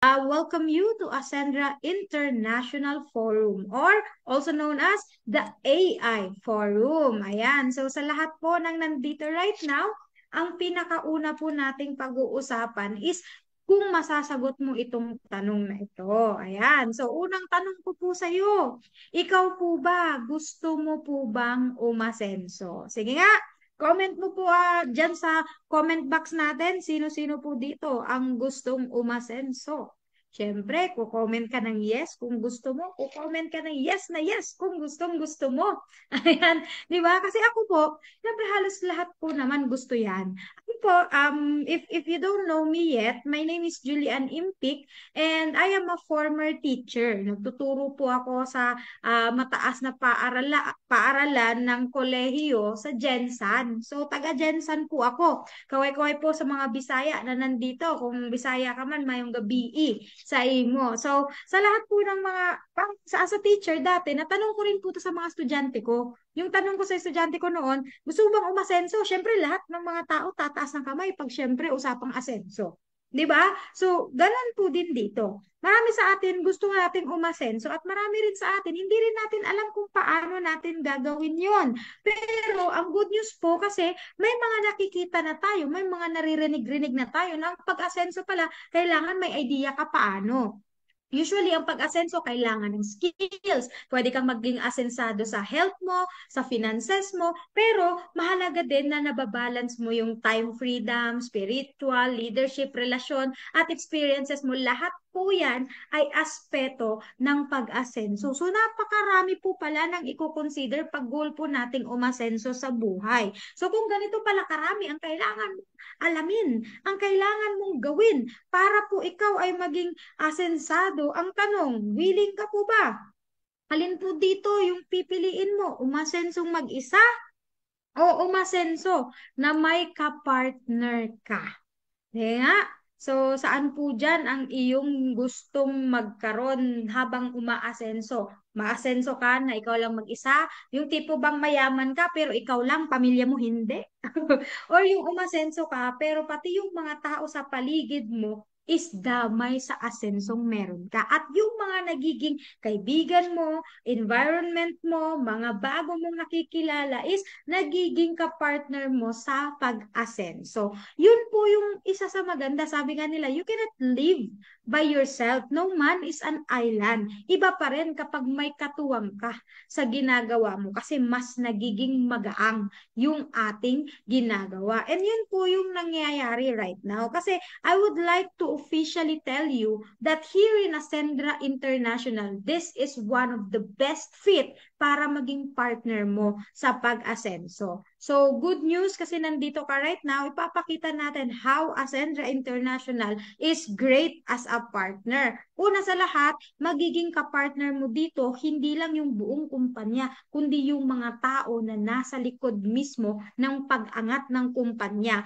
welcome you to Ascendra International Forum or also known as the AI Forum. Ayan, so sa lahat po ng nandito right now, ang pinakauna po nating pag-uusapan is kung masasagot mo itong tanong na ito. Ayan, so unang tanong ko po sa iyo, ikaw po ba, gusto mo po bang umasenso? Sige nga, comment mo po dyan sa comment box natin, sino-sino po dito ang gustong umasenso. Siyempre, kukomment ka ng yes kung gusto mo, kukomment ka ng yes na yes kung gustong gusto mo. Ayan, di ba? Kasi ako po, siyempre halos lahat po naman gusto yan. Ako po, if you don't know me yet, my name is Julian Impik and I am a former teacher. Nagtuturo po ako sa mataas na paaralan ng kolehiyo sa Jensan. So, taga Jensan po ako. Kaway-kaway po sa mga Bisaya na nandito. Kung Bisaya ka man, mayong gabi sa imo. So, sa lahat po ng mga, as a teacher dati, natanong ko rin po to sa mga estudyante ko. Yung tanong ko sa estudyante ko noon, gusto mo bang umasenso? Siyempre, lahat ng mga tao tataas ng kamay pag siyempre usapang asenso. 'Di ba? So, ganun po din dito. Marami sa atin gusto nating umasenso at marami rin sa atin hindi rin natin alam kung paano natin gagawin 'yon. Pero ang good news po kasi may mga nakikita na tayo, may mga naririnig-rinig na tayo na ang pag-asenso pala kailangan may idea ka paano. Usually, ang pag-asenso kailangan ng skills. Pwede kang maging asensado sa health mo, sa finances mo, pero mahalaga din na nababalance mo yung time freedom, spiritual, leadership, relasyon, at experiences mo. Lahat po yan ay aspeto ng pag-asenso. So, napakarami po pala ng i-consider pag goal po nating umasenso sa buhay. So, kung ganito pala karami ang kailangan alamin, ang kailangan mong gawin para po ikaw ay maging asensado. Ang tanong, willing ka po ba? Alin po dito yung pipiliin mo? Umasensong mag-isa o umasenso na may kapartner ka? Kaya, so saan po dyan ang iyong gustong magkaroon habang umaasenso? Maasenso ka na ikaw lang mag-isa? Yung tipo bang mayaman ka pero ikaw lang, pamilya mo hindi? Or yung umasenso ka pero pati yung mga tao sa paligid mo is damay sa asensong meron ka. At yung mga nagiging kaibigan mo, environment mo, mga bago mong nakikilala is nagiging kapartner mo sa pag-asenso. Yun po yung isa sa maganda. Sabi nga nila, you cannot live by yourself. No man is an island. Iba pa rin kapag may katuwang ka sa ginagawa mo kasi mas nagiging magaang yung ating ginagawa. And yun po yung nangyayari right now. Kasi I would like to officially tell you that here in Ascendra International, this is one of the best fit para maging partner mo sa pag-asenso. So, good news kasi nandito ka right now, ipapakita natin how Ascendra International is great as a partner. Una sa lahat, magiging kapartner mo dito, hindi lang yung buong kumpanya, kundi yung mga tao na nasa likod mismo ng pag-angat ng kumpanya.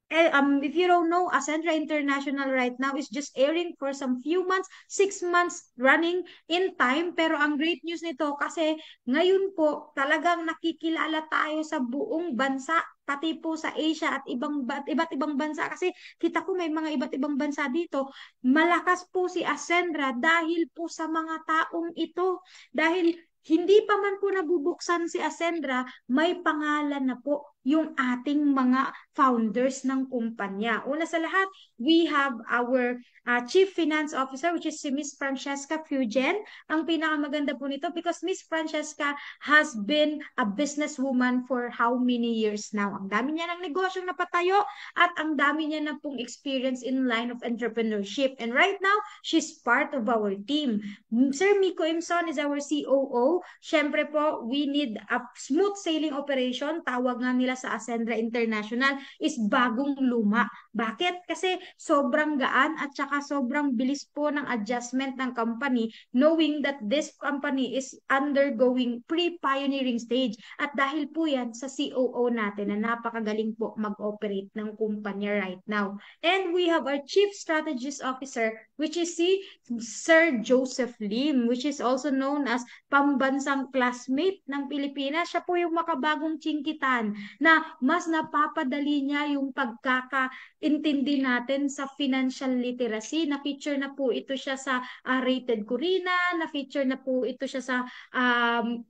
If you don't know, Ascendra International right now is just airing for some few months, 6 months running in time. Pero ang great news nito kasi ngayon po talagang nakikilala tayo sa buong bansa, pati po sa Asia at iba't ibang bansa. Kasi kita ko may mga iba't ibang bansa dito. Malakas po si Ascendra dahil po sa mga taong ito. Dahil hindi pa man po nabubuksan si Ascendra, may pangalan na po yung ating mga founders ng kumpanya. Una sa lahat, we have our Chief Finance Officer which is si Miss Francesca Fugen. Ang pinakamaganda po nito because Miss Francesca has been a businesswoman for how many years now. Ang dami niya ng negosyong napatayo at ang dami niya na pong experience in line of entrepreneurship. And right now, she's part of our team. Sir Miko Imson is our COO. Siyempre po, we need a smooth sailing operation. Tawag nga nila sa Ascendra International is bagong luma. Bakit? Kasi sobrang gaan at saka sobrang bilis po ng adjustment ng company knowing that this company is undergoing pre-pioneering stage. At dahil po yan sa COO natin na napakagaling po mag-operate ng kumpanya right now. And we have our Chief Strategist Officer which is si Sir Joseph Lim, which is also known as pambansang classmate ng Pilipinas. Siya po yung makabagong chingkitan na mas napapadali niya yung pagkakaintindi natin sa financial literacy. Na-feature na po ito siya sa Rated Corina, na-feature na po ito siya sa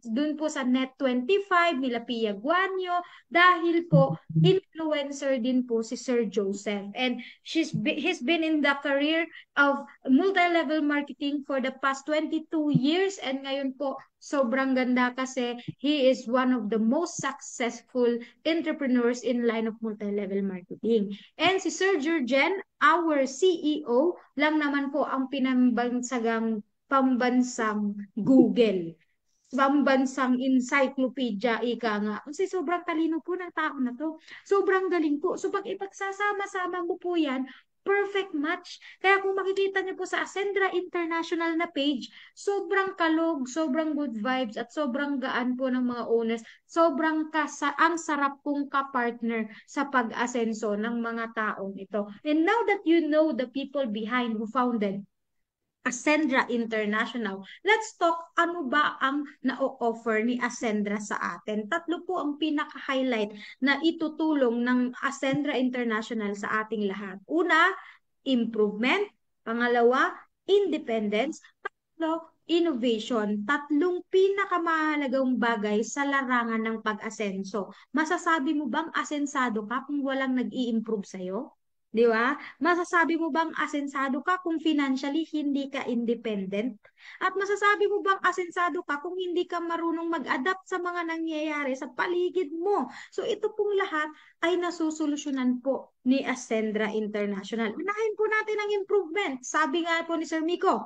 dun po sa Net25 nila Pia Guanyo dahil po influencer din po si Sir Joseph. And he's been in the career of multi-level marketing for the past 22 years and ngayon po sobrang ganda kasi he is one of the most successful entrepreneurs in line of multi-level marketing. And si Sir Jurgen, our CEO, lang naman po ang pinambansagang pambansang Google, pambansang encyclopedia, ika nga. Kasi sobrang talino po ng tao na to. Sobrang galing po. So pag ipagsasama-sama mo po yan, perfect match. Kaya kung makikita niyo po sa Ascendra International na page, sobrang kalog, sobrang good vibes, at sobrang gaan po ng mga owners. Sobrang ang sarap pong kapartner sa pag-asenso ng mga taong ito. And now that you know the people behind who founded Ascendra International. Let's talk ano ba ang na-offer ni Ascendra sa atin. Tatlo po ang pinaka-highlight na itutulong ng Ascendra International sa ating lahat. Una, improvement. Pangalawa, independence. Tatlo, innovation. Tatlong pinakamahalagang bagay sa larangan ng pag-asenso. Masasabi mo bang asensado ka kung walang nag-i-improve sa'yo? Di ba? Masasabi mo bang asensado ka kung financially hindi ka independent? At masasabi mo bang asensado ka kung hindi ka marunong mag-adapt sa mga nangyayari sa paligid mo? So ito pong lahat ay nasusolusyonan po ni Ascendra International. Unahin po natin ang improvement. Sabi nga po ni Sir Miko,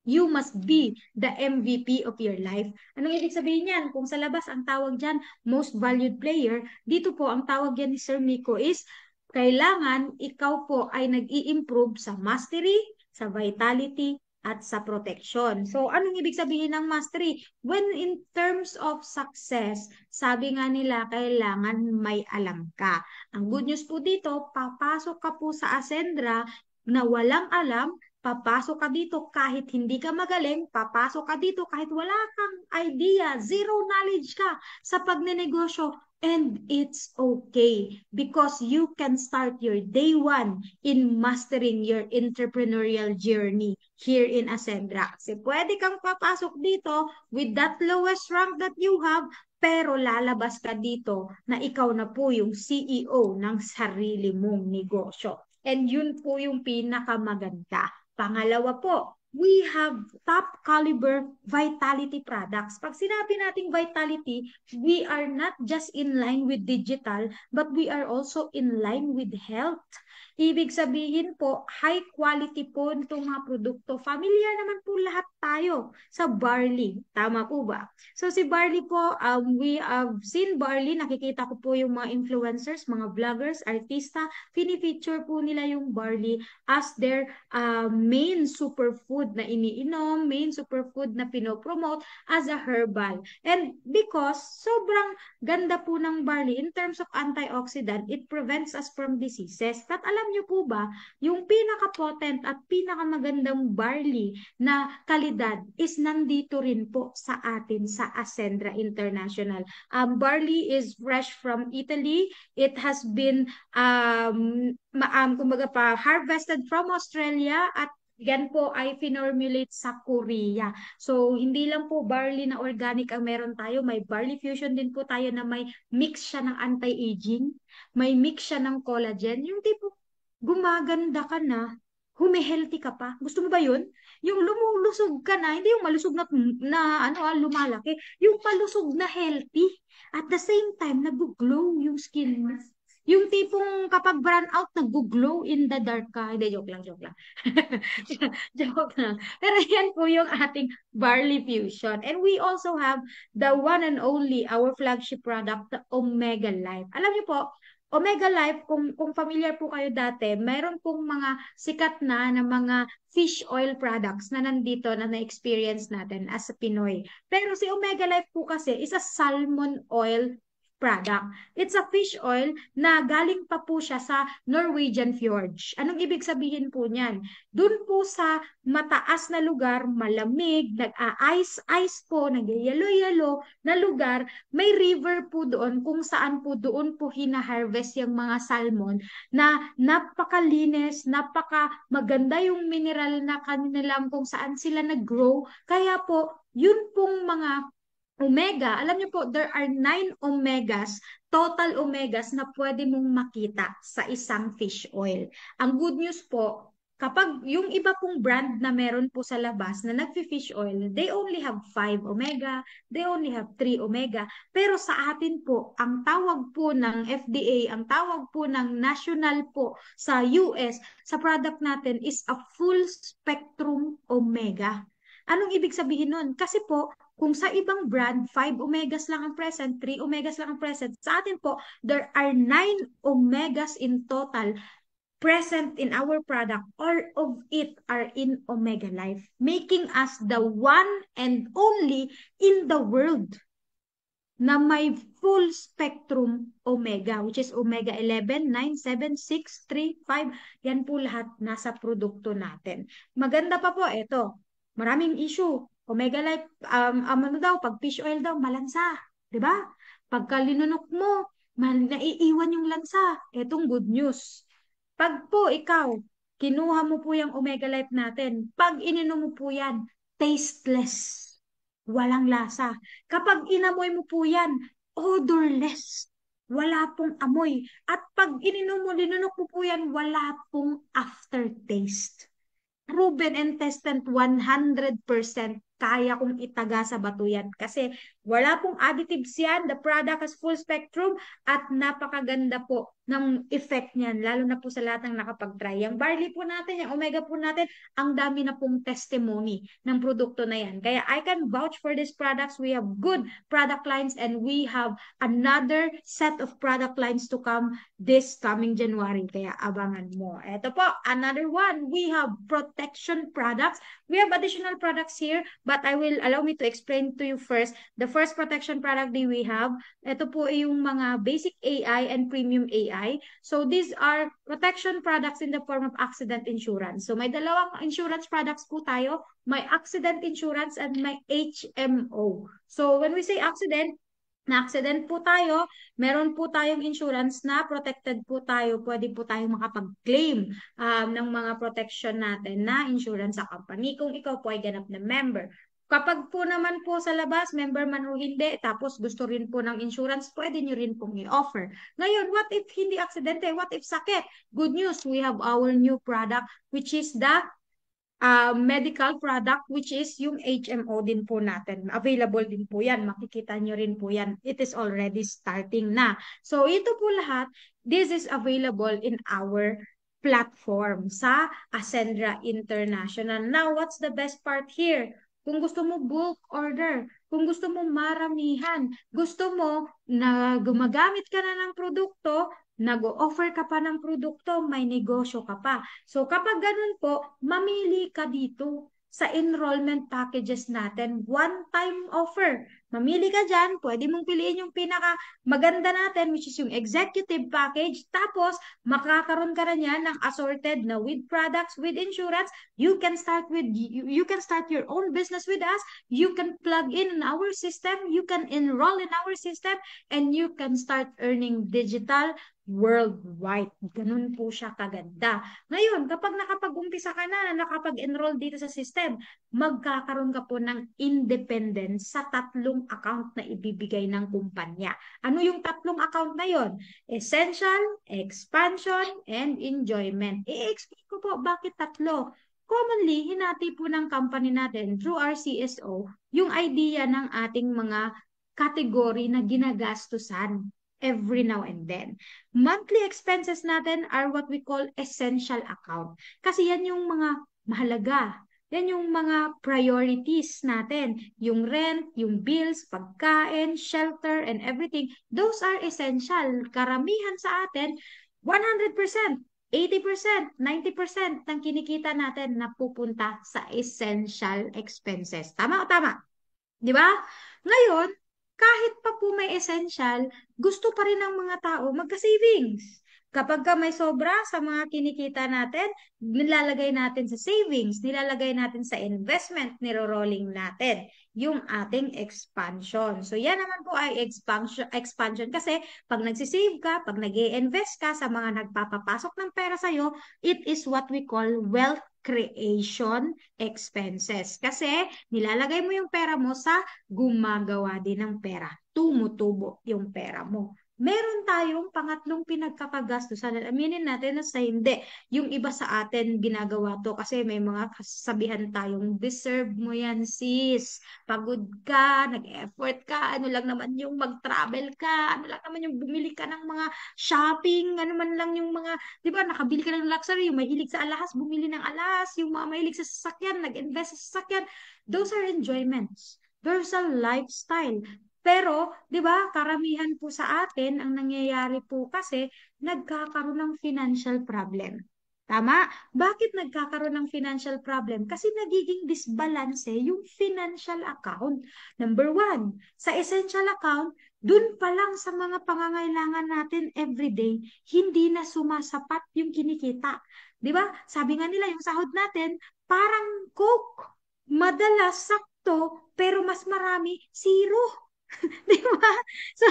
you must be the MVP of your life. Anong ibig sabihin yan? Kung sa labas ang tawag dyan, most valued player, dito po ang tawag yan ni Sir Miko is kailangan ikaw po ay nag-i-improve sa mastery, sa vitality, at sa protection. So, anong ibig sabihin ng mastery? When in terms of success, sabi nga nila, kailangan may alam ka. Ang good news po dito, papasok ka po sa Ascendra na walang alam, papasok ka dito kahit hindi ka magaling, papasok ka dito kahit wala kang idea, zero knowledge ka sa pagnenegosyo. And it's okay because you can start your day one in mastering your entrepreneurial journey here in Ascendra. Kasi pwede kang papasok dito with that lowest rank that you have, pero lalabas ka dito na ikaw na po yung CEO ng sarili mong negosyo. And yun po yung pinakamaganda. Pangalawa po, we have top caliber vitality products. Pag sinabi nating vitality, we are not just in line with digital, but we are also in line with health. Ibig sabihin po, high quality po itong mga produkto. Familiar naman po lahat tayo sa barley. Tama po ba? So si barley po, we have seen barley. Nakikita ko po yung mga influencers, mga vloggers, artista. Fini-feature po nila yung barley as their main superfood na iniinom, main superfood na pinopromote as a herbal. And because sobrang ganda po ng barley in terms of antioxidant, it prevents us from diseases. At alam niyo po ba, yung pinaka-potent at pinakamagandang barley na kalidad is nandito rin po sa atin sa Ascendra International. Barley is fresh from Italy. It has been kumbaga pa harvested from Australia at yan po ay finormulate sa Korea. So, hindi lang po barley na organic ang meron tayo. May barley fusion din po tayo na may mix siya ng anti-aging. May mix siya ng collagen. Yung tipo, gumaganda ka na, humihealthy ka pa. Gusto mo ba yun? Yung lumulusog ka na, hindi yung malusog na lumalaki. Yung palusog na healthy. At the same time, nag-glow yung skin mo. Yung tipong kapag brown out, nag-glow in the dark ka. Hindi, joke lang, joke lang. Joke lang. Pero yan po yung ating barley fusion. And we also have the one and only, our flagship product, the Omega Life. Alam niyo po, Omega Life, kung familiar po kayo dati, mayroon pong mga sikat na mga fish oil products na nandito na na-experience natin as a Pinoy. Pero si Omega Life po kasi is a salmon oil product. It's a fish oil na galing pa po siya sa Norwegian fjords. Anong ibig sabihin po niyan? Doon po sa mataas na lugar, malamig, nag-a-ice-ice po, nag-yellow-yellow na lugar, may river po doon kung saan po doon po hina-harvest yung mga salmon na napakalinis, napaka maganda yung mineral na kanilang kung saan sila nag-grow. Kaya po, yun pong mga omega, alam niyo po, there are 9 omegas, total omegas na pwede mong makita sa isang fish oil. Ang good news po, kapag yung iba pong brand na meron po sa labas na nagfi-fish oil, they only have 5 omega, they only have 3 omega. Pero sa atin po, ang tawag po ng FDA, ang tawag po ng national po sa US, sa product natin is a full spectrum omega. Anong ibig sabihin nun? Kasi po, kung sa ibang brand, 5 omegas lang ang present, 3 omegas lang ang present, sa atin po, there are 9 omegas in total present in our product. All of it are in Omega Life, making us the one and only in the world na may full spectrum omega, which is omega 11, 9, 7, 6, 3, 5. Yan po lahat nasa produkto natin. Maganda pa po, ito, maraming issue. Omega Life, ano daw, pag fish oil daw, malansa. 'Di ba? Pagka linunok mo, naiiwan yung lansa. Etong good news. Pag po ikaw, kinuha mo po yung Omega Life natin, pag ininom mo po yan, tasteless. Walang lasa. Kapag inamoy mo po yan, odorless. Wala pong amoy. At pag ininom mo, linunok mo po yan, wala pong aftertaste. Proven and tested 100% kaya kong itaga sa bato yan. Kasi wala pong additives yan. The product has full spectrum at napakaganda po ng effect niyan, lalo na po sa lahat ng nakapag-try. Yung barley po natin, yung omega po natin, ang dami na pong testimony ng produkto na yan. Kaya I can vouch for these products. We have good product lines and we have another set of product lines to come this coming January. Kaya abangan mo. Ito po, another one. We have protection products. We have additional products here, but I will allow me to explain to you first. The first protection product that we have, ito po yung mga basic AI and premium AI. So these are protection products in the form of accident insurance. So may dalawang insurance products po tayo. May accident insurance and may HMO. So when we say accident, na-accident po tayo, meron po tayong insurance na protected po tayo, pwede po tayong makapag-claim ng mga protection natin na insurance sa company kung ikaw po ay ganap na member. Kapag po naman po sa labas, member man o hindi, tapos gusto rin po ng insurance, pwede nyo rin pong i-offer. Ngayon, what if hindi aksidente? What if sakit? Good news, we have our new product, which is the medical product, which is yung HMO din po natin. Available din po yan. Makikita nyo rin po yan. It is already starting na. So, ito po lahat, this is available in our platform sa Ascendra International. Now, what's the best part here? Kung gusto mo bulk order, kung gusto mo maramihan, gusto mo na gumagamit ka na ng produkto, nag-offer ka pa ng produkto, may negosyo ka pa. So kapag ganun po, mamili ka dito sa enrollment packages natin, one-time offer. Mamili ka dyan, pwede mong piliin yung pinaka maganda natin, which is yung executive package. Tapos, makakaroon ka na niyan ng assorted na with products, with insurance. You can start your own business with us. You can plug in our system. You can enroll in our system. And you can start earning digital worldwide. Ganun po siya kaganda. Ngayon, kapag nakapag-umpisa ka na, nakapag-enroll dito sa system, magkakaroon ka po ng independence sa 3 account na ibibigay ng kumpanya. Ano yung 3 account na yon? Essential, expansion, and enjoyment. I-explain ko po bakit 3. Commonly, hinati po ng company natin through our CSO yung idea ng ating mga category na ginagastusan every now and then. Monthly expenses natin are what we call essential account. Kasi yan yung mga mahalaga. Yan yung mga priorities natin. Yung rent, yung bills, pagkain, shelter, and everything. Those are essential. Karamihan sa atin, 100%, 80%, 90% ng kinikita natin na pupunta sa essential expenses. Tama o tama? Di ba? Ngayon, kahit pa po may essential, gusto pa rin ng mga tao magka-savings. Kapag ka may sobra sa mga kinikita natin, nilalagay natin sa savings, nilalagay natin sa investment, niro-rolling natin yung ating expansion. So yan naman po ay expansion kasi pag nagsisave ka, pag nag invest ka sa mga nagpapapasok ng pera sa'yo, it is what we call wealth creation expenses. Kasi nilalagay mo yung pera mo sa gumagawa din ng pera. Tumutubo yung pera mo. Meron tayong pangatlong pinagkakagastusan. Aminin natin na sa hindi. Yung iba sa atin ginagawa to kasi may mga kasabihan tayong deserve mo yan sis. Pagod ka, nag-effort ka, ano lang naman yung mag-travel ka, ano lang naman yung bumili ka ng mga shopping, ano man lang yung mga, di ba, nakabili ka ng luxury, yung mahilig sa alahas, bumili ng alahas, yung mga mahilig sa sasakyan, nag-invest sa sasakyan. Those are enjoyments. There's a lifestyle. Pero, 'di ba, karamihan po sa atin ang nangyayari po kasi nagkakaroon ng financial problem. Tama? Bakit nagkakaroon ng financial problem? Kasi nagiging disbalance yung financial account. Number one, sa essential account, dun pa lang sa mga pangangailangan natin everyday, hindi na sumasapat yung kinikita. 'Di ba? Sabi nga nila, yung sahod natin, parang Coke. Madalas sakto, pero mas marami, zero. Di ba? So,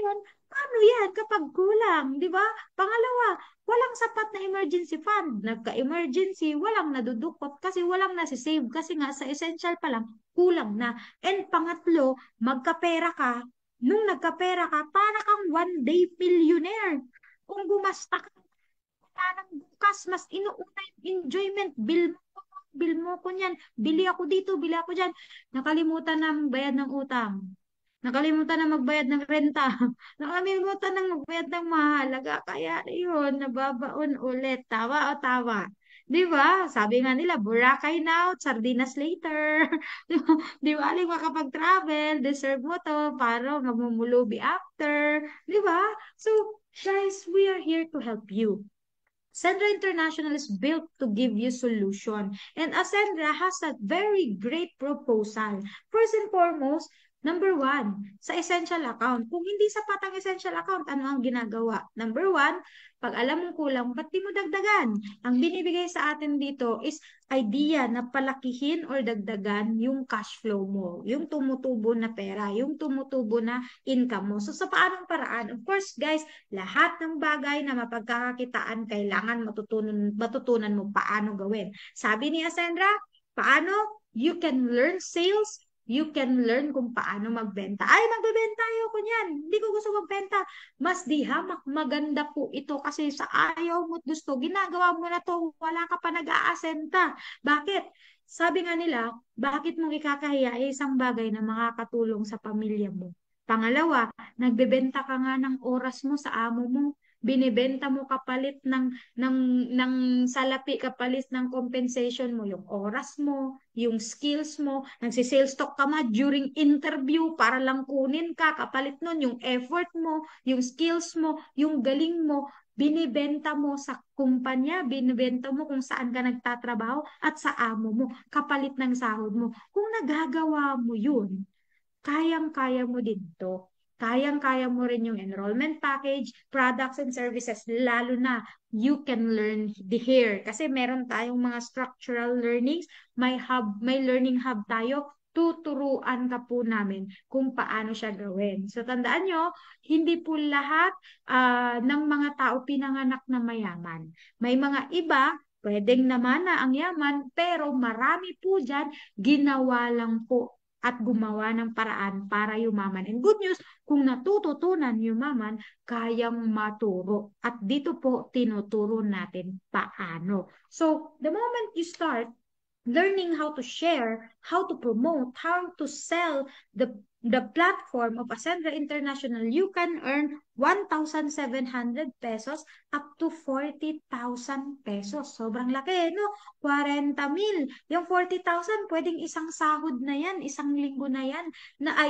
yun, paano yan kapag kulang, di ba? Pangalawa, walang sapat na emergency fund. Nagka-emergency, walang nadudukot kasi walang nasisave kasi nga sa essential pa lang, kulang na. And pangatlo, magkapera ka, nung nagkapera ka, para kang one day millionaire. Kung gumasta ka, parang bukas, mas inuuna yung enjoyment, bill mo ko niyan, bili ako dito, bili ako dyan. Nakalimutan na magbayad ng utang. Nakalimutan na magbayad ng renta. Nakalimutan na magbayad ng mahalaga. Kaya yun, nababaon ulit. Tawa o tawa? Di ba? Sabi nga nila, Boracay now, sardinas later. Di ba? Aling makapag-travel, deserve mo to, para mamumulubi after. Di ba? So, guys, we are here to help you. Sendra International is built to give you solution. And Ascendra has a very great proposal. First and foremost, number one, sa essential account. Kung hindi sapat ang essential account, ano ang ginagawa? Number one, pag alam mong kulang, ba't di mo dagdagan? Ang binibigay sa atin dito is idea na palakihin or dagdagan yung cash flow mo, yung tumutubo na pera, yung tumutubo na income mo. So sa paanong paraan? Of course, guys, lahat ng bagay na mapagkakakitaan, kailangan matutunan mo paano gawin. Sabi ni Ascendra, paano? You can learn sales, you can learn kung paano magbenta. Ay, magbebenta ayoko niyan. Hindi ko gusto magbenta. Mas di hamak, maganda po ito kasi sa ayaw mo at gusto, ginagawa mo na to, wala ka pa nag-aasenta. Bakit? Sabi nga nila, bakit mong ikakahiya isang bagay na makakatulong sa pamilya mo? Pangalawa, nagbebenta ka nga ng oras mo sa amo mo. Binibenta mo kapalit ng, ng salapi, kapalit ng compensation mo, yung oras mo, yung skills mo, nagsisales talk ka nga during interview para lang kunin ka, kapalit nun yung effort mo, yung skills mo, yung galing mo, binibenta mo sa kumpanya, binibenta mo kung saan ka nagtatrabaho at sa amo mo, kapalit ng sahod mo. Kung nagagawa mo yun, kayang-kaya mo din to. Kayang-kaya mo rin yung enrollment package, products and services, lalo na you can learn the here. Kasi meron tayong mga structural learnings, may learning hub tayo, tuturuan ka po namin kung paano siya gawin. So tandaan nyo, hindi po lahat ng mga tao pinanganak na mayaman. May mga iba, pwedeng naman na ang yaman, pero marami po dyan, ginawa lang po at gumawa ng paraan para yumaman. And good news, kung natututunan yumaman, kayang maturo. At dito po, tinuturo natin paano. So, the moment you start learning how to share, how to promote, how to sell the platform of Ascendra International, you can earn 1,700 pesos up to 40,000 pesos. Sobrang laki, no? 40,000. Yung 40,000, pwedeng isang sahod na yan, isang linggo na yan,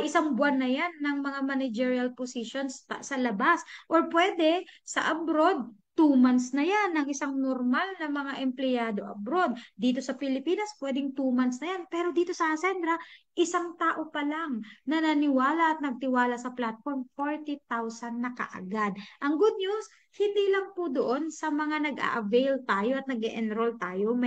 isang buwan na yan ng mga managerial positions sa labas. Or pwede sa abroad, 2 months na yan ng isang normal na mga empleyado abroad. Dito sa Pilipinas, pwedeng 2 months na yan. Pero dito sa Ascendra, isang tao pa lang na naniwala at nagtiwala sa platform, 40,000 na kaagad. Ang good news, hindi lang po doon sa mga nag-a-avail tayo at nag-enroll tayo,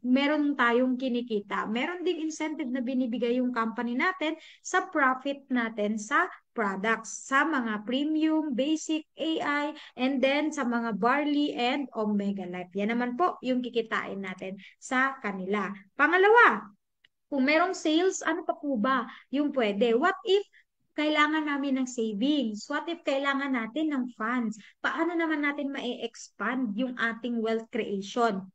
meron tayong kinikita. Meron ding incentive na binibigay yung company natin sa profit natin sa products, sa mga premium, basic, AI, and then sa mga barley and omega life. Yan naman po yung kikitain natin sa kanila. Pangalawa, kung merong sales, ano pa po ba yung pwede? What if kailangan namin ng savings? What if kailangan natin ng funds? Paano naman natin ma-expand yung ating wealth creation?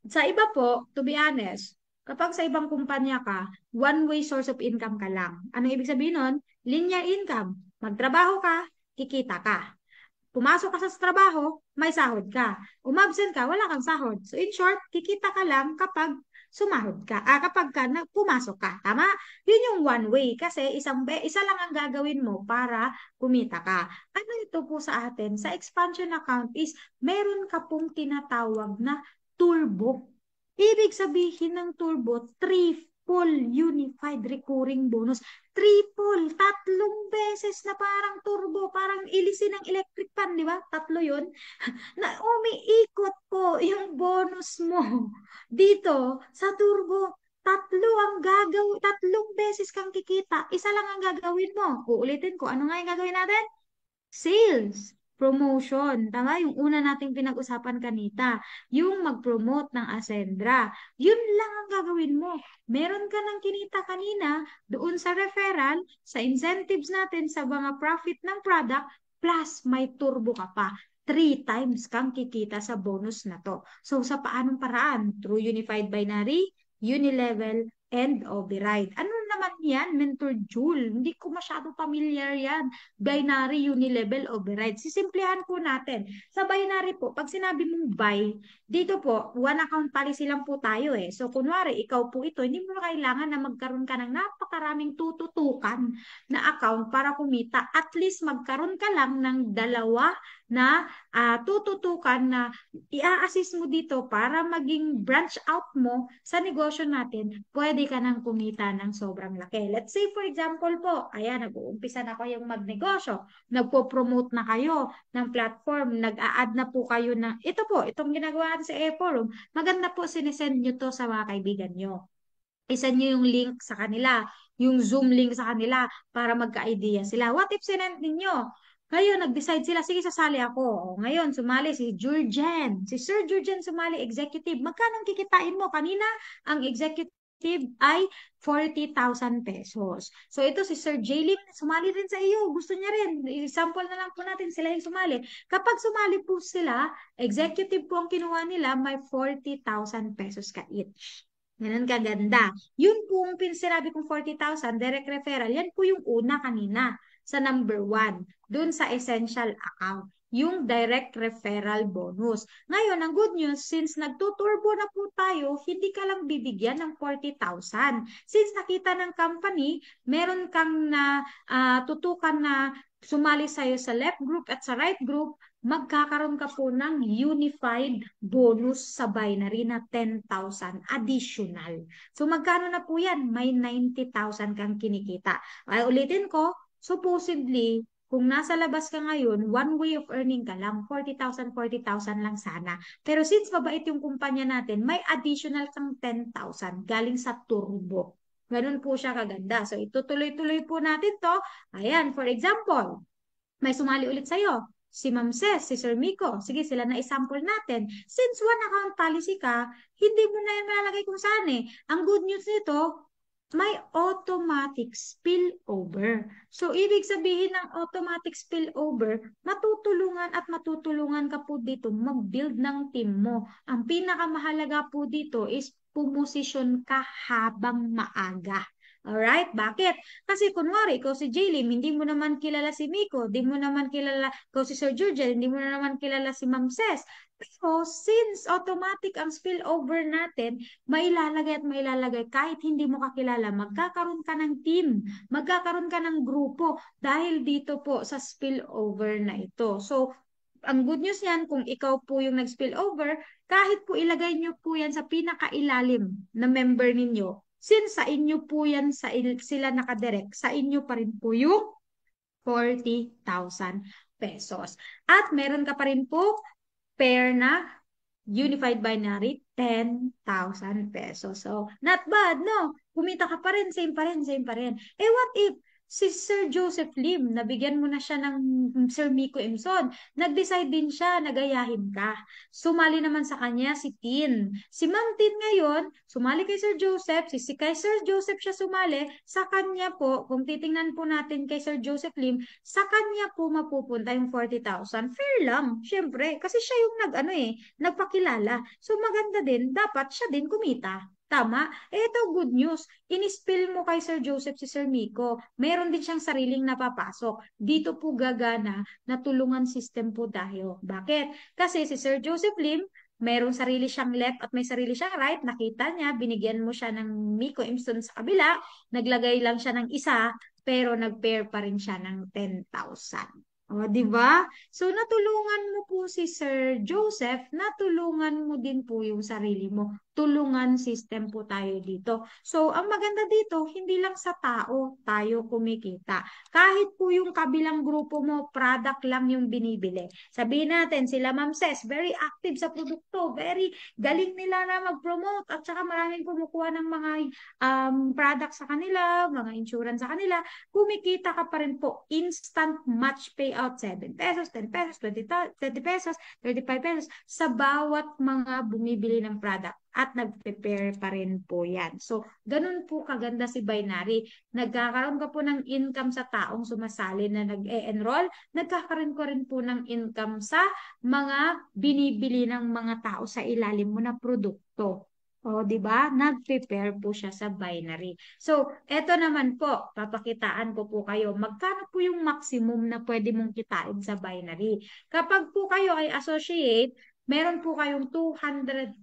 Sa iba po, to be honest, kapag sa ibang kumpanya ka, one-way source of income ka lang. Ano ibig sabihin nun? Linear income. Magtrabaho ka, kikita ka. Pumasok ka sa trabaho, may sahod ka. Umabsent ka, wala kang sahod. So in short, kikita ka lang kapag sumahod ka. Kapag pumasok ka. Tama? Yun yung one way. Kasi isa lang ang gagawin mo para kumita ka. Ano ito po sa atin? Sa expansion account is meron ka pong tinatawag na turbo. Ibig sabihin ng turbo, triple unified recurring bonus. Triple, 3 beses na parang turbo, parang ilisin ng electric fan, di ba? 3 yun. Na umiikot po yung bonus mo. Dito, sa turbo, 3 beses kang kikita. Isa lang ang gagawin mo. Uulitin ko, ano nga yung gagawin natin? Sales, promotion. Tama? Yung una nating pinag-usapan kanita. Yung mag-promote ng Ascendra. Yun lang ang gagawin mo. Meron ka ng kinita kanina doon sa referral, sa incentives natin, sa mga profit ng product, plus may turbo ka pa. 3 times kang kikita sa bonus na to. So, sa paanong paraan? Through Unified Binary, Unilevel, and Override. Ano naman yan, Mentor Jule? Hindi ko masyado familiar yan. Binary, unilevel, override. Sisimplihan po natin. Sa binary po, pag sinabi mong buy, dito po, one account policy lang po tayo eh. So, kunwari, ikaw po ito, hindi mo na kailangan na magkaroon ka ng napakaraming tututukan na account para kumita. At least magkaroon ka lang ng dalawa na tututukan na i-assist mo dito para maging branch out mo sa negosyo natin, pwede ka nang kumita ng sobrang laki. Let's say for example po, ayan, nag-uumpisa na kayong magnegosyo, nagpo-promote na kayo ng platform, nag-a-add na po kayo ng, ito po, itong ginagawa natin sa e-forum, maganda po sinesend nyo to sa mga kaibigan nyo. Isa nyo yung link sa kanila, yung Zoom link sa kanila para magka-idea sila. What if sinend ninyo? Ngayon, nag-decide sila, sige, sasali ako. O, ngayon, sumali si Jurgen. Si Sir Jurgen sumali, executive. Magkano ang kikitain mo? Kanina, ang executive ay 40,000 pesos. So, ito si Sir Jaylin, sumali rin sa iyo. Gusto niya rin. Example na lang po natin, sila yung sumali. Kapag sumali po sila, executive po ang kinuha nila, may 40,000 pesos ka each. Ganun kaganda. Yun pong sinabi kong 40,000, direct referral, yan po yung una kanina sa number 1, dun sa essential account, yung direct referral bonus. Ngayon, ang good news, since nagtuturbo na po tayo, hindi ka lang bibigyan ng 40,000. Since nakita ng company, meron kang tutukan na sumali sa'yo sa left group at sa right group, magkakaroon ka po ng unified bonus sa binary na 10,000 additional. So magkano na po yan? May 90,000 kang kinikita. Ay, ulitin ko, supposedly, kung nasa labas ka ngayon, one way of earning ka lang, 40,000, 40,000 lang sana. Pero since mabait yung kumpanya natin, may additional kang 10,000 galing sa turbo. Ganun po siya kaganda. So itutuloy-tuloy po natin to. Ayan, for example, may sumali ulit sa'yo. Si Ma'am Ces, si Sir Miko. Sige, sila na isample natin. Since one account policy ka, hindi mo na yan malalagay kung saan eh. Ang good news nito, may automatic spillover. So, ibig sabihin ng automatic spillover, matutulungan at matutulungan ka po dito mag-build ng team mo. Ang pinakamahalaga po dito is pumosisyon ka habang maaga. Alright? Bakit? Kasi kunwari, ikaw si Jaylim, hindi mo naman kilala si Miko, hindi mo naman kilala, ikaw si Sir Jurgel, hindi mo na naman kilala si Ma'am Ces. Pero since automatic ang spillover natin, mailalagay at mailalagay kahit hindi mo kakilala, magkakaroon ka ng team, magkakaroon ka ng grupo dahil dito po sa spillover na ito. So, ang good news yan, kung ikaw po yung nag-spill over, kahit po ilagay nyo po yan sa pinakailalim na member ninyo, since sa inyo po yan, sila nakadirect, sa inyo pa rin po yung 40,000 pesos. At meron ka pa rin po pair na Unified Binary, 10,000 pesos. So, not bad, no? Kumita ka pa rin, same pa rin, same pa rin. Eh, what if si Sir Joseph Lim, nabigyan mo na siya ng Sir Miko Imson, nag-decide din siya, nagayahin ka. Sumali naman sa kanya si Tin. Si Ma'am Tin ngayon, sumali kay Sir Joseph, kay Sir Joseph siya sumali, sa kanya po, kung titingnan po natin kay Sir Joseph Lim, sa kanya po mapupunta yung 40,000. Fair lang, syempre, kasi siya yung nagpakilala. So maganda din, dapat siya din kumita. Tama? Eh, ito good news. In-spill mo kay Sir Joseph si Sir Miko. Meron din siyang sariling napapasok. Dito po gagana na tulungan system po tayo. Bakit? Kasi si Sir Joseph Lim, merong sarili siyang left at may sarili siyang right. Nakita niya, binigyan mo siya ng Miko Imson sa kabila. Naglagay lang siya ng isa, pero nag-pair pa rin siya ng 10,000. O, di ba? So, natulungan mo po si Sir Joseph, natulungan mo din po yung sarili mo. Tulungan system po tayo dito. So, ang maganda dito, hindi lang sa tao tayo kumikita. Kahit po yung kabilang grupo mo, product lang yung binibili. Sabihin natin, sila Ma'am Ses, very active sa produkto, very galing nila na mag-promote, at saka maraming kumukuha ng mga product sa kanila, mga insurance sa kanila, kumikita ka pa rin po. Instant match payout, 7 pesos, 10 pesos, 20 pesos, 35 pesos sa bawat mga bumibili ng product at nag-prepare pa rin po yan. So, ganun po kaganda si Binary. Nagkakaroon ka po ng income sa taong sumasali na nag-e-enroll, nagkakaroon ko rin po ng income sa mga binibili ng mga tao sa ilalim mo na produkto. O, di ba? Nag-prepare po siya sa binary. So, eto naman po, papakitaan ko po kayo, magkano po yung maximum na pwede mong kitain sa binary. Kapag po kayo ay associate, meron po kayong 200,000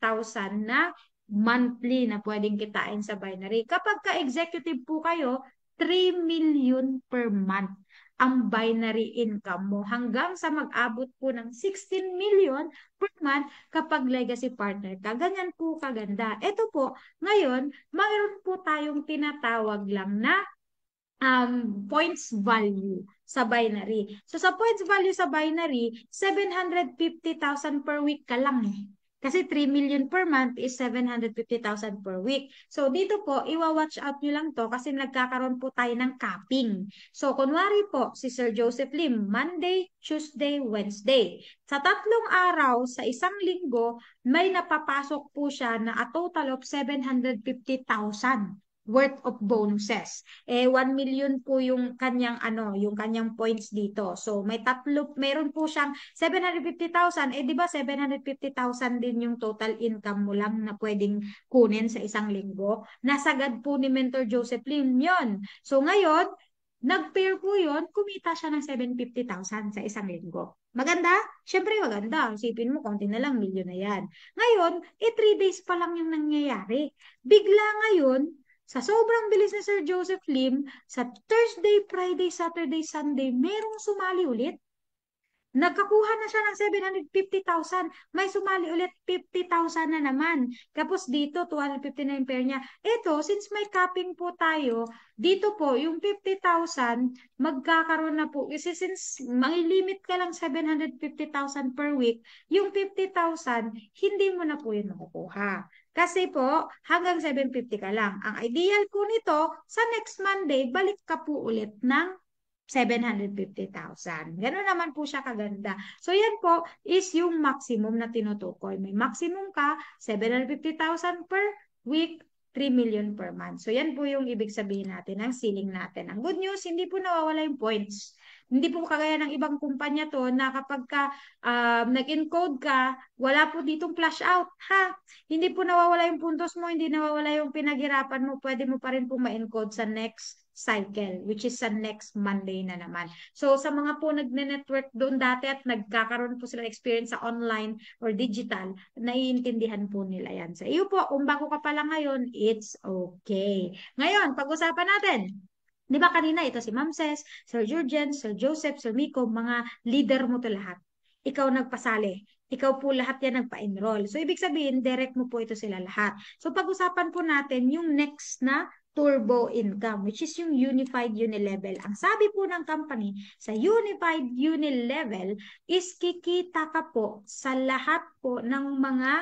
na monthly na pwedeng kitain sa binary. Kapag ka-executive po kayo, 3 million per month ang binary income mo hanggang sa mag-abot po ng 16 million per month kapag legacy partner ka. Ganyan po kaganda. Ito po, ngayon, mayroon po tayong tinatawag lang na points value sa binary. So sa points value sa binary, 750,000 per week ka lang eh. Kasi 3 million per month is 750,000 per week. So dito po, iwa-watch out nyo lang to kasi nagkakaroon po tayo ng capping. So kunwari po, si Sir Joseph Lim, Monday, Tuesday, Wednesday. Sa tatlong araw, sa isang linggo, may napapasok po siya na a total of 750,000 worth of bonuses. 1 million po yung kanyang yung kanyang points dito. So may meron po siyang 750,000, di ba 750,000 din yung total income mo lang na pwedeng kunin sa isang linggo. Nasagad po ni Mentor Joseph Lim yun. So ngayon, nag-pair po yun, kumita siya ng 750,000 sa isang linggo. Maganda? Siyempre maganda. Isipin mo, konti na lang, milyon na yan. Ngayon, 3 days pa lang yung nangyayari. Bigla ngayon, sa sobrang bilis ni Sir Joseph Lim, sa Thursday, Friday, Saturday, Sunday, merong sumali ulit. Nagkakuha na siya ng 750,000. May sumali ulit 50,000 na naman. Tapos dito, 250 na yung pair niya. Ito, since may capping po tayo, dito po, yung 50,000, magkakaroon na po. Kasi since may limit ka lang 750,000 per week, yung 50,000, hindi mo na po yun makukuha. Kasi po, hanggang 750 ka lang. Ang ideal po nito, sa next Monday, balik ka po ulit ng 750,000. Gano'n naman po siya kaganda. So, yan po is yung maximum na tinutukoy. May maximum ka, 750,000 per week, 3 million per month. So, yan po yung ibig sabihin natin, ang ceiling natin. Ang good news, hindi po nawawala yung points. Hindi po kagaya ng ibang kumpanya to na kapag ka nag-encode ka, wala po ditong flash out. Ha? Hindi po nawawala yung puntos mo, hindi nawawala yung pinaghirapan mo. Pwede mo pa rin po ma-encode sa next cycle, which is sa next Monday na naman. So, sa mga po nagne-network doon dati at nagkakaroon po sila experience sa online or digital, naiintindihan po nila yan. Sa iyo po, kung bago ka pa lang ngayon, it's okay. Ngayon, pag-usapan natin, di ba kanina ito si Ma'am Ses, Sir Jurgen, Sir Joseph, Sir Miko, mga leader mo to lahat. ikaw nagpasali. Ikaw po lahat yan nagpa-enroll. So, ibig sabihin, direct mo po ito sila lahat. So, pag-usapan po natin yung next na turbo income, which is yung Unified Unilevel. Ang sabi po ng company, sa Unified Unilevel is kikita ka po sa lahat po ng mga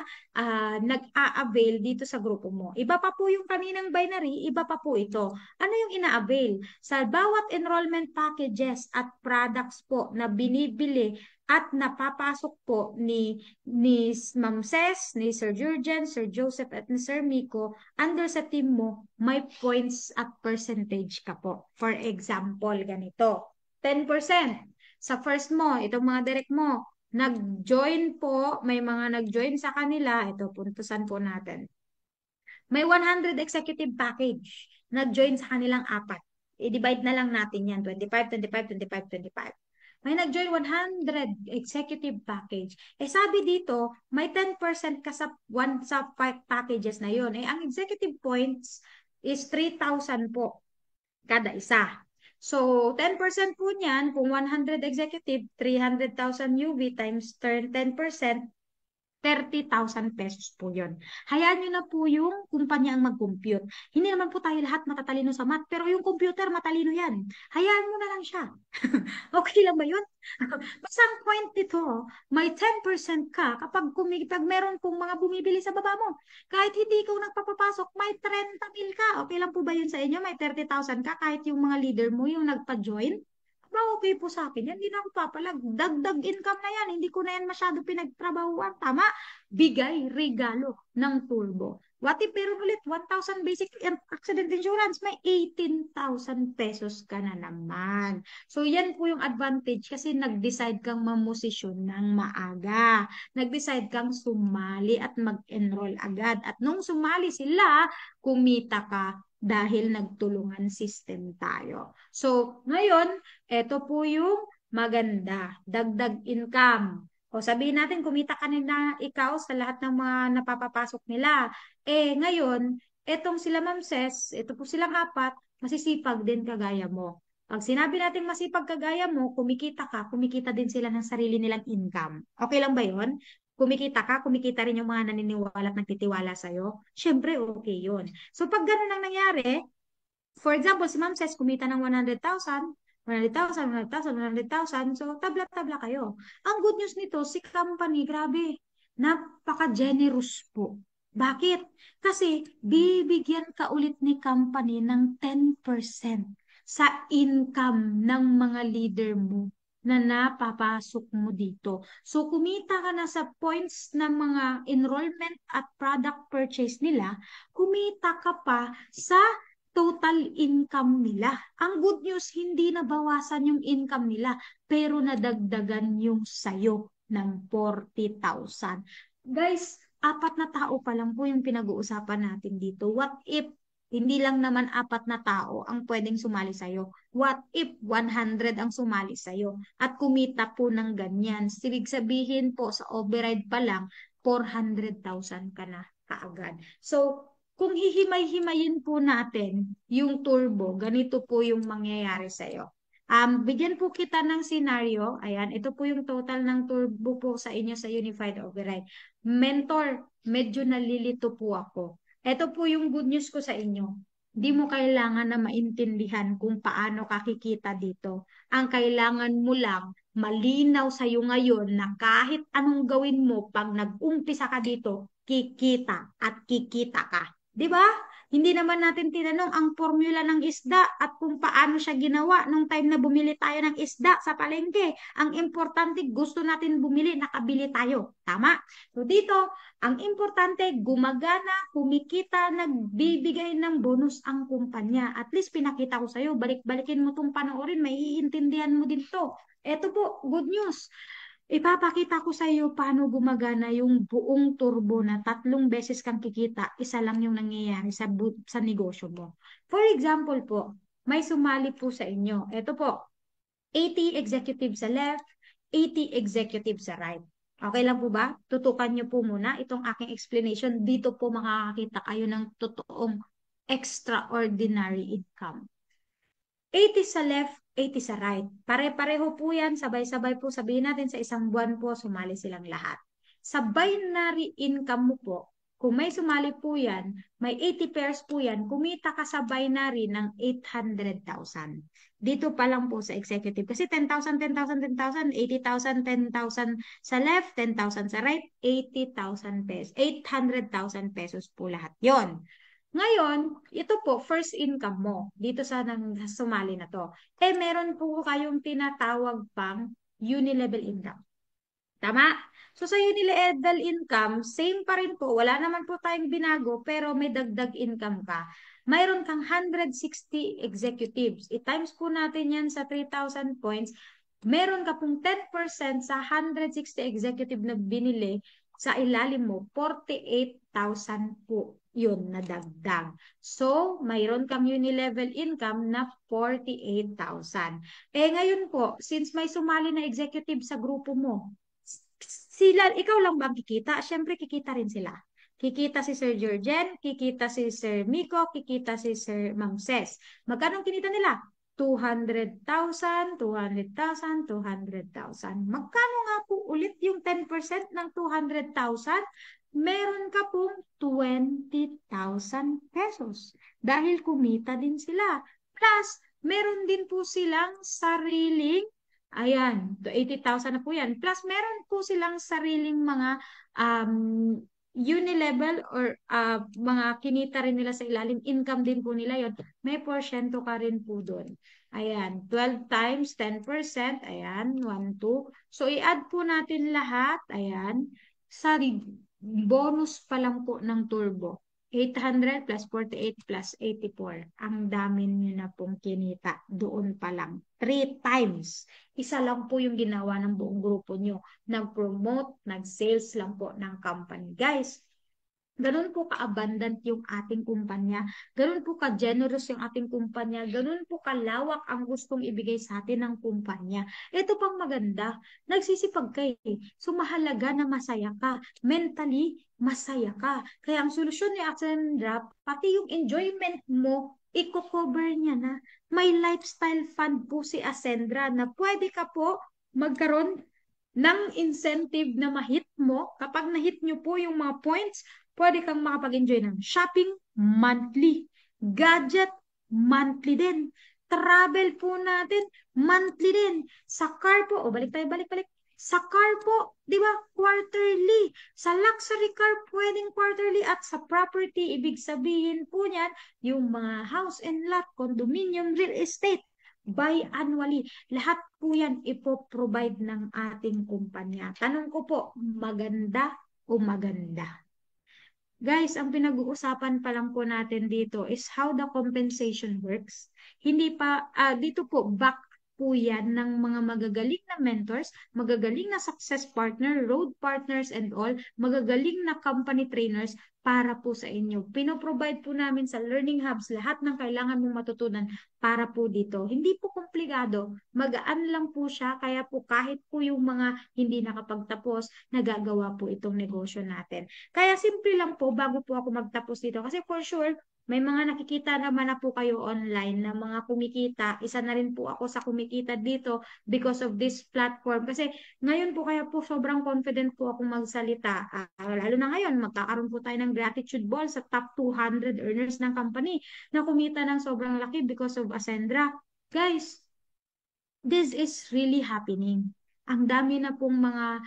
nag-a-avail dito sa grupo mo. Iba pa po yung kaninang binary, iba pa po ito. Ano yung ina-avail? Sa bawat enrollment packages at products po na binibili at napapasok po ni Ma'am Ces, ni Sir Jurgen, Sir Joseph at ni Sir Miko, under sa team mo, may points at percentage ka po. For example, ganito, 10%. Sa first mo, itong mga direct mo, nag-join po, may mga nag-join sa kanila, ito, puntusan po natin. May 100 executive package, nag-join sa kanilang apat. I-divide na lang natin yan, 25, 25, 25, 25. May nag-join 100 executive package. Eh sabi dito, may 10% ka sa 5 packages na yon. Eh ang executive points is 3,000 po kada isa. So, 10% po niyan, kung 100 executive, 300,000 UV times 10%, 30,000 pesos po yun. Hayaan nyo na po yung kumpanya ang mag-compute. Hindi naman po tayo lahat matatalino sa math, pero yung computer matalino yan. Hayaan mo na lang siya. Okay lang ba yun? Basta ang point nito, may 10% ka pag meron pong mga bumibili sa baba mo. Kahit hindi ikaw nagpapapasok, may 30,000 ka. Okay lang po ba yun sa inyo? May 30,000 ka kahit yung mga leader mo yung nagpa-join? Okay po sa akin yan. Hindi na ako papalag. Dagdag income na yan. Hindi ko na yan masyado pinagtrabahuan. Tama? Bigay, regalo ng turbo. What if meron ulit 1,000 basic accident insurance, may 18,000 pesos ka na naman. So, yan po yung advantage kasi nag-decide kang mamosisyon ng maaga. Nag-decide kang sumali at mag-enroll agad. At nung sumali sila, kumita ka dahil nagtulungan system tayo. So, ngayon, ito po yung maganda. Dagdag income. O sabihin natin, kumita ka na ikaw sa lahat ng mga napapapasok nila. Eh, ngayon, etong sila Ma'am Ces, ito po silang apat, masisipag din kagaya mo. Pag sinabi natin masipag kagaya mo, kumikita din sila ng sarili nilang income. Okay lang ba yon? Kumikita ka, kumikita rin yung mga naniniwala at nagtitiwala sa'yo. Siyempre, okay yun. So, pag ganun ang nangyari, for example, si Ma'am Ces kumita ng 100,000, 100,000, 100,000, 100,000. So, tabla-tabla kayo. Ang good news nito, si company, grabe, napaka-generous po. Bakit? Kasi bibigyan ka ulit ni company ng 10% sa income ng mga leader mo na napapasok mo dito. So, kumita ka na sa points ng mga enrollment at product purchase nila, kumita ka pa sa total income nila. Ang good news, hindi nabawasan yung income nila, pero nadagdagan yung sayo ng 40,000. Guys, apat na tao pa lang po yung pinag-uusapan natin dito. What if hindi lang naman apat na tao ang pwedeng sumali sa'yo? What if 100 ang sumali sa'yo? At kumita po ng ganyan. Ibig sabihin po sa override pa lang, 400,000 ka na kaagad. So, kung hihimay-himayin po natin yung turbo, ganito po yung mangyayari sa'yo. Bigyan po kita ng scenario. Ayan, ito po yung total ng turbo po sa inyo sa Unified Override. Mentor, medyo nalilito po ako. Ito po yung good news ko sa inyo. Di mo kailangan na maintindihan kung paano kakikita dito. Ang kailangan mo lang, malinaw sa iyo ngayon na kahit anong gawin mo pag nag-umpisa ka dito, kikita at kikita ka. Di ba? Hindi naman natin tinanong ang formula ng isda at kung paano siya ginawa nung time na bumili tayo ng isda sa palengke. Ang importante, gusto natin bumili, nakabili tayo. Tama? So dito, ang importante, gumagana, kumikita, nagbibigay ng bonus ang kumpanya. At least pinakita ko sa'yo, balik-balikin mo itong panoorin, may iintindihan mo din to. Ito po, good news. Ipapakita ko sa iyo paano gumagana yung buong turbo na 3 beses kang kikita, isa lang yung nangyayari sa negosyo mo. For example po, may sumali po sa inyo. Ito po, 80 executive sa left, 80 executive sa right. Okay lang po ba? Tutukan niyo po muna itong aking explanation. Dito po makakakita kayo ng totoong extraordinary income. 80 sa left, 80 sa right. Pare-pareho po yan, sabay-sabay po sabihin natin sa isang buwan po, sumali silang lahat. Sa binary income mo po, kung may sumali po yan, may 80 pairs po yan, kumita ka sa binary ng 800,000. Dito pa lang po sa executive. Kasi 10,000, 10,000, 10,000, 80,000, 10,000 sa left, 10,000 sa right, 80,000 pesos. 800,000 pesos po lahat yon. Ngayon, ito po, first income mo dito sa nang sumali na to. Eh, meron po kayong tinatawag pang uni-level income. Tama? So, sa uni-level income, same pa rin po. Wala naman po tayong binago, pero may dagdag income ka. Mayroon kang 160 executives. I-times po natin yan sa 3,000 points. Meron ka pong 10% sa 160 executive na binili sa ilalim mo, 48,000 po yun na dagdag. So, mayroon kang uni-level income na 48,000. Eh ngayon po, since may sumali na executive sa grupo mo, sila, ikaw lang ba kikita? Siyempre, kikita rin sila. Kikita si Sir Georgen, kikita si Sir Miko, kikita si Sir Ma'am Ses. Magkano kinita nila? 200,000, 200,000, 200,000. Magkano nga po ulit yung 10% ng 200,000? Meron ka pong 20,000 pesos dahil kumita din sila. Plus, meron din po silang sariling, ayan, 80,000 na po yan. Plus, meron po silang sariling mga uni-level or mga kinita rin nila sa ilalim. Income din po nila yon. May porsyento ka rin po doon. Ayan, 12 times 10%. Ayan, 1, 2. So, i-add po natin lahat. Ayan, sa bonus pa lang po ng turbo. 800 plus 48 plus 84. Ang dami nyo na pong kinita doon pa lang. 3 times. Isa lang po yung ginawa ng buong grupo nyo. Nag-promote, nag-sales lang po ng company. Guys, ganun po ka-abundant yung ating kumpanya. Ganun po ka-generous yung ating kumpanya. Ganun po kalawak ang gustong ibigay sa atin ng kumpanya. Ito pang maganda, nagsisipag kayo. So mahalaga na masaya ka. Mentally, masaya ka. Kaya ang solusyon ni Axendra, pati yung enjoyment mo, i-cover niya na. May lifestyle fund po si Ascendra na pwede ka po magkaroon ng incentive na ma-hit mo. Kapag na-hit nyo po yung mga points, pwede kang makapag-enjoy ng shopping monthly, gadget monthly din, travel po natin monthly din, sa car po, o balik tayo, balik. Sa car po, di ba, quarterly. Sa luxury car, pwedeng quarterly. At sa property, ibig sabihin po niyan, yung mga house and lot, condominium, real estate, biannually. Lahat po yan ipoprovide ng ating kumpanya. Tanong ko po, maganda o maganda? Guys, ang pinag-uusapan pa lang po natin dito is how the compensation works. Hindi pa, dito po, back po yan ng mga magagaling na mentors, magagaling na success partner, road partners and all, magagaling na company trainers para po sa inyo. Pinoprovide po namin sa Learning Hubs lahat ng kailangan mong matutunan para po dito. Hindi po komplikado, magaan lang po siya, kaya po kahit po yung mga hindi nakapagtapos, nagagawa po itong negosyo natin. Kaya simple lang po bago po ako magtapos dito. Kasi for sure, may mga nakikita naman na po kayo online na mga kumikita. Isa na rin po ako sa kumikita dito because of this platform. Kasi ngayon po kaya po sobrang confident po ako magsalita. Lalo na ngayon, magkakaroon po tayo ng gratitude ball sa top 200 earners ng company na kumita ng sobrang laki because of Ascendra. Guys, this is really happening. Ang dami na pong mga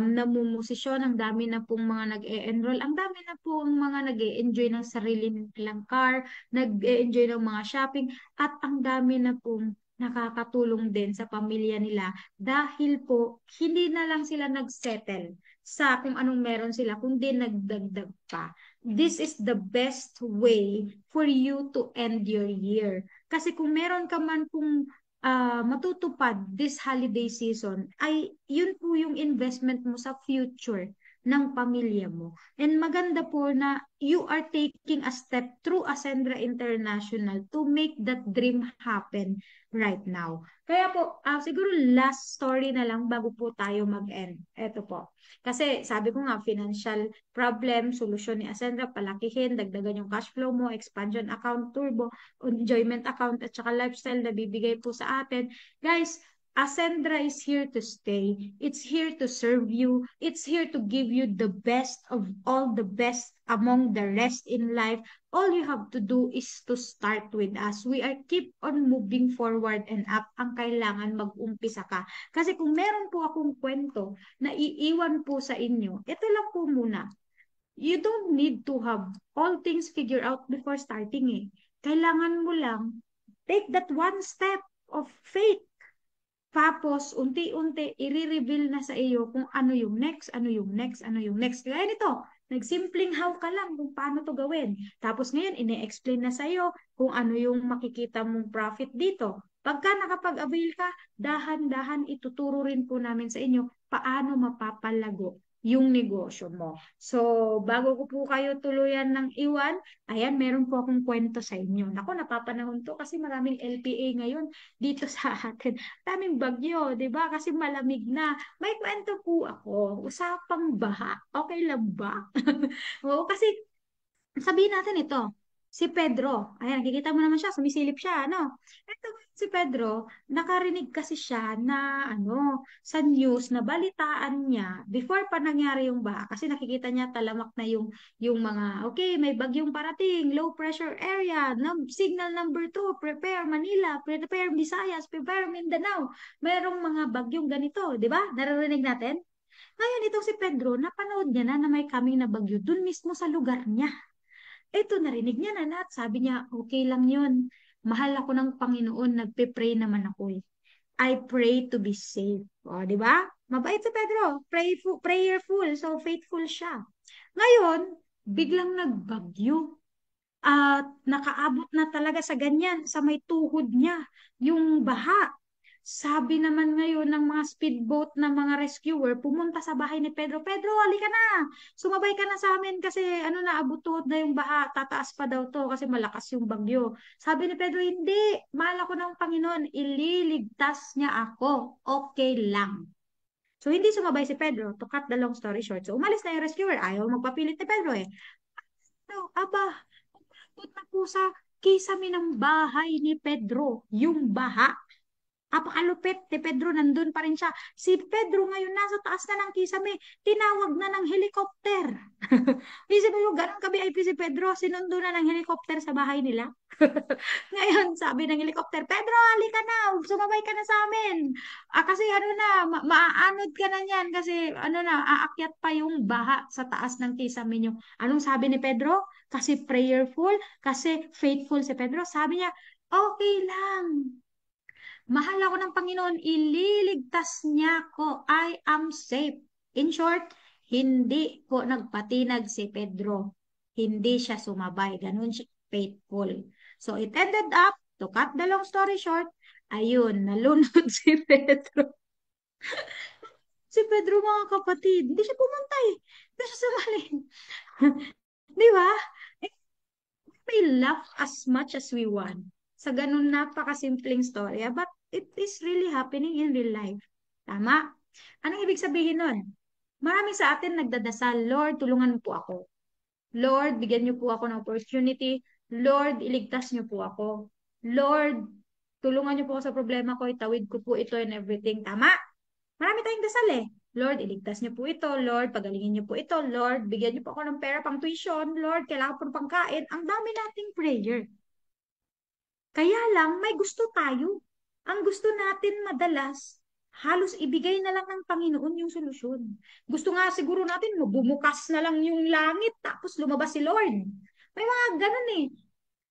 namumusisyon, ang dami na pong mga nag-e-enroll, ang dami na pong mga nag-e-enjoy ng sarili nilang car, nag-e-enjoy ng mga shopping, at ang dami na pong nakakatulong din sa pamilya nila dahil po hindi na lang sila nag-settle sa kung anong meron sila, kundi nagdagdag pa. This is the best way for you to end your year. Kasi kung meron ka man pong matutupad this holiday season, ay yun po yung investment mo sa future ng pamilya mo. And maganda po na you are taking a step through Ascendra International to make that dream happen right now. Kaya po, siguro last story na lang bago po tayo mag-end. Ito po. Kasi sabi ko nga, financial problem, solusyon ni Ascendra, palakihin, dagdagan yung cash flow mo, expansion account, turbo, enjoyment account, at saka lifestyle na bibigay po sa atin. Guys, Ascendra is here to stay. It's here to serve you. It's here to give you the best of all the best among the rest in life. All you have to do is to start with us. We are keep on moving forward and up. Ang kailangan mag-umpisa ka. Kasi kung meron po akong kwento na iiwan po sa inyo, ito lang po muna. You don't need to have all things figured out before starting eh. Kailangan mo lang take that one step of faith. Tapos, unti-unti, i-reveal na sa iyo kung ano yung next, ano yung next, ano yung next. Kaya nito, nagsimpleng how ka lang kung paano to gawin. Tapos ngayon, ine-explain na sa iyo kung ano yung makikita mong profit dito. Pagka nakapag-avail ka, dahan-dahan ituturo rin po namin sa inyo paano mapapalago yung negosyo mo. So, bago ko po kayo tuluyan ng iwan, ayan, meron po akong kwento sa inyo. Nako, napapanahon to kasi maraming LPA ngayon dito sa atin. Daming bagyo, 'di ba? Kasi malamig na. May kwento po ako, usapang baha. Okay lang ba? Oo, kasi sabihin natin ito, si Pedro, ayan, nakikita mo naman siya, sumisilip siya, ano? Ito, si Pedro, nakarinig kasi siya na, ano, sa news na balitaan niya, before pa nangyari yung baha, kasi nakikita niya talamak na yung mga, okay, may bagyong parating, low pressure area, signal number 2, prepare Manila, prepare Visayas, prepare Mindanao, merong mga bagyong ganito, di ba? Naririnig natin? Ngayon, itong si Pedro, napanood niya na may coming na bagyo dun mismo sa lugar niya. Ito, narinig niya na at sabi niya, okay lang yun. Mahal ako ng Panginoon, nagpe-pray naman ako eh. I pray to be safe. O, di ba? Mabait si Pedro. Prayerful, so faithful siya. Ngayon, biglang nagbagyo. At nakaabot na talaga sa ganyan, sa may tuhod niya, yung baha. Sabi naman ngayon ng mga speedboat na mga rescuer, pumunta sa bahay ni Pedro. Pedro, halika na! Sumabay ka na sa amin kasi ano na, abot tuhod na yung baha. Tataas pa daw to kasi malakas yung bagyo. Sabi ni Pedro, hindi. Mahal ako ng Panginoon. Ililigtas niya ako. Okay lang. So, hindi sumabay si Pedro. To cut the long story short. So, umalis na yung rescuer. Ayaw magpapilit ni Pedro eh. So, aba, umabot na po sa kisame ng bahay ni Pedro, yung baha. Apakalupit ni Pedro, nandun pa rin siya. Si Pedro ngayon nasa taas na ng kisame, tinawag na ng helicopter. Isipin mo, ganun ka-VIP si Pedro, sinundo na ng helicopter sa bahay nila. Ngayon, sabi ng helicopter, Pedro, halika na, sumabay ka na sa amin. Kasi ano na, maaanod ka na niyan kasi ano na, aakyat pa yung baha sa taas ng kisame niyo. Anong sabi ni Pedro? Kasi prayerful, kasi faithful si Pedro. Sabi niya, okay lang. Mahal ako ng Panginoon, ililigtas niya ko. I am safe. In short, hindi po nagpatinag si Pedro. Hindi siya sumabay. Ganun siya faithful. So it ended up, to cut the long story short, ayun, nalunod si Pedro. Si Pedro, mga kapatid, hindi siya pumunta eh. Hindi siya sumali. Di ba? We laugh as much as we want sa ganun napakasimpleng storya, but it is really happening in real life. Tama? Anong ibig sabihin nun? Marami sa atin nagdadasal, Lord, tulungan mo po ako. Lord, bigyan niyo po ako ng opportunity. Lord, iligtas niyo po ako. Lord, tulungan niyo po ako sa problema ko, itawid ko po ito and everything. Tama? Marami tayong dasal eh. Lord, iligtas niyo po ito. Lord, pagalingin niyo po ito. Lord, bigyan niyo po ako ng pera pang tuition. Lord, kailangan po ng pangkain. Ang dami nating prayer. Kaya lang, may gusto tayo. Ang gusto natin madalas, halos ibigay na lang ng Panginoon yung solusyon. Gusto nga siguro natin, bumukas na lang yung langit, tapos lumabas si Lord. May mga ganun eh.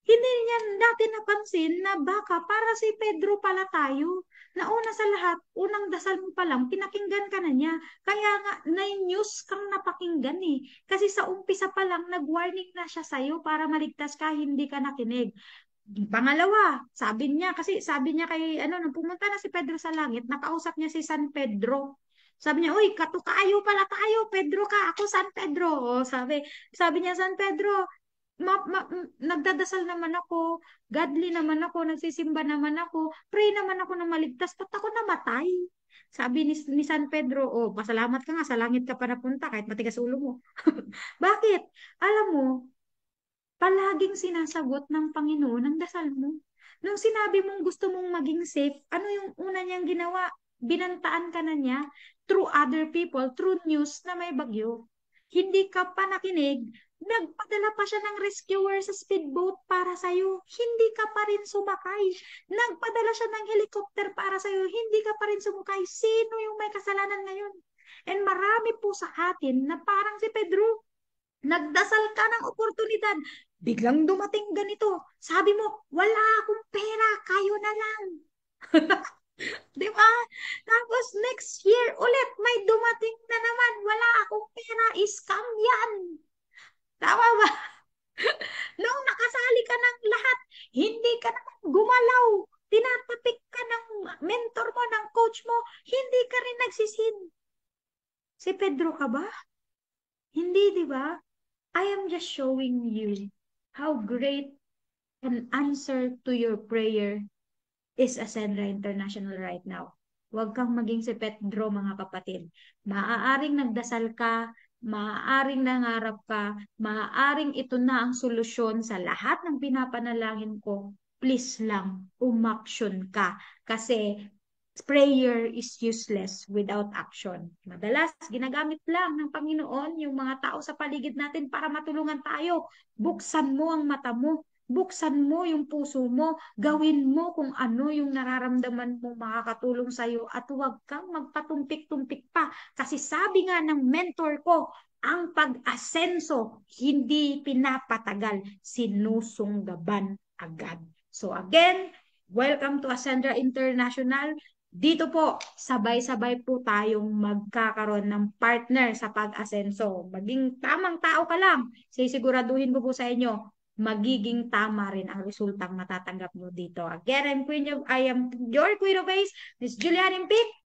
Hindi niya natin napansin na baka para si Pedro pala tayo. Na una sa lahat, unang dasal mo pa lang, pinakinggan ka na niya. Kaya nga, 9 news kang napakinggan eh. Kasi sa umpisa pa lang, nag-warning na siya sa'yo para maligtas ka, hindi ka nakinig. Pangalawa, sabi niya, kasi sabi niya kay, ano, nung pumunta na si Pedro sa langit, nakausap niya si San Pedro. Sabi niya, uy, katukayo pala tayo, Pedro ka, ako San Pedro. O, sabi niya, San Pedro, nagdadasal naman ako, godly naman ako, nagsisimba naman ako, pray naman ako na maligtas, ba't ako namatay? Sabi ni San Pedro, oh, pasalamat ka nga, sa langit ka pa napunta, kahit matigas ulo mo. Bakit? Alam mo, palaging sinasagot ng Panginoon ang dasal mo. Nung sinabi mong gusto mong maging safe, ano yung una niyang ginawa? Binantaan ka na niya through other people, through news na may bagyo. Hindi ka pa nakinig, nagpadala pa siya ng rescuer sa speedboat para sa'yo. Hindi ka pa rin sumakay. Nagpadala siya ng helicopter para sa'yo. Hindi ka pa rin sumakay. Sino yung may kasalanan ngayon? And marami po sa atin na parang si Pedro, nagdasal ka ng oportunidad. Biglang dumating ganito. Sabi mo, wala akong pera, kayo na lang. Di ba? Tapos next year ulit, may dumating na naman. Wala akong pera, scam yan. Tama ba? Nung nakasali ka ng lahat, hindi ka naman gumalaw. Tinatapik ka ng mentor mo, ng coach mo, hindi ka rin nagsisin. Si Pedro ka ba? Hindi, di ba? I am just showing you how great an answer to your prayer is Ascendra International right now. Huwag kang maging si Pedro, mga kapatid. Maaaring nagdasal ka, maaaring nangarap ka, maaaring ito na ang solusyon sa lahat ng pinapanalangin ko. Please lang, umaksyon ka. Kasi prayer is useless without action. Madalas, ginagamit lang ng Panginoon yung mga tao sa paligid natin para matulungan tayo. Buksan mo ang mata mo. Buksan mo yung puso mo. Gawin mo kung ano yung nararamdaman mo makakatulong sa'yo at huwag kang magpatumpik-tumpik pa. Kasi sabi nga ng mentor ko, ang pag-asenso hindi pinapatagal, sinusunggaban agad. So again, welcome to Ascendra International. Dito po, sabay-sabay po tayong magkakaroon ng partner sa pag-asenso. Maging tamang tao ka lang. Sisiguraduhin ko po sa inyo, magiging tama rin ang resultang matatanggap mo dito. Again, I am your Queen of Ace, Miss Julian Impik.